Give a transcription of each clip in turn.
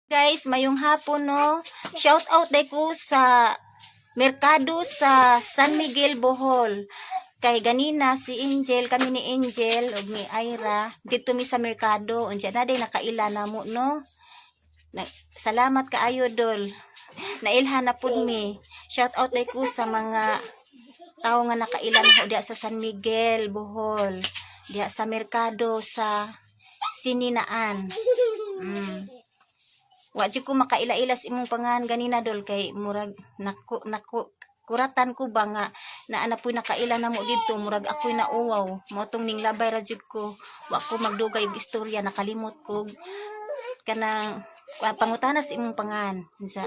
Guys, mayong hapon no. Shout out day ko sa merkado sa San Miguel, Bohol. Kay ganina si Angel, kami ni Angel ug ni Ira dito mi sa merkado. Unsa na day nakaila namo no. Salamat kaayo dol. Nailhan na pud mi. Shout out day ko sa mga tao nga nakailan ho diya sa San Miguel, Bohol. Diya sa merkado sa Sininaan. Wa jud ko makaila-ilas imong pangan ganina dol kay murag kuratan ko ba nga naa na po'y nakaila na mo dito murag ako'y nauwaw mo tong ning labay ra jud ko wa ko magdugay og istorya nakalimot ko kanang pangutanas imong pangan unsa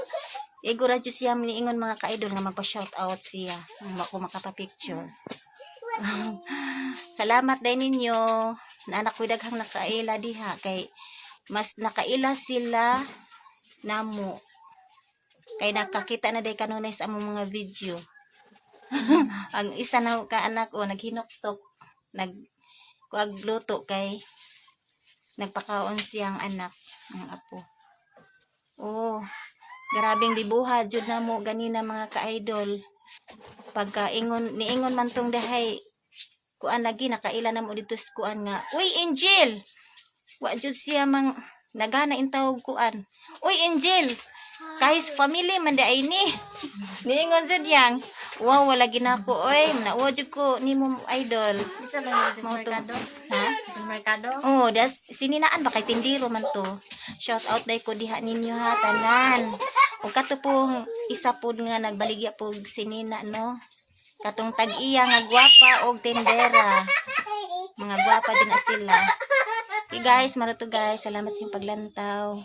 igo ra jud siya niingon mga ka-idol nga magpa-shout out siya wa ko makapa-picture. Salamat day ninyo na anak ko daghang nakaila diha kay mas nakaila sila namo kay nakakita na day kanunay sa among mga video. Ang isa na ka anak o naghinuktok kuag luto kay nagpakaon siyang anak ang apo. Oh, grabing dibuha jud namo ganina mga ka-idol. Pagka niingon man tong dahay kuan lagi nakaila namo dito sa kuan nga uy Angel wa jud siya mang nagana intawog kuan uy Angel kahit family man da ay ni niingon jud yang wow wala ginako oy nauwa jud ko nimo idol Isa ba yung sa merkado? ha Sa merkado? oh das sininaan ba kay tindiro man to. Shout out day ko diha ninyo ha tanan ug kato pong isa pud nga nagbaligya pog sinina no katong tag-iya nga gwapa og tindera mga gwapa din na sila. Okay guys, maruto guys, salamat sa inyong paglantaw.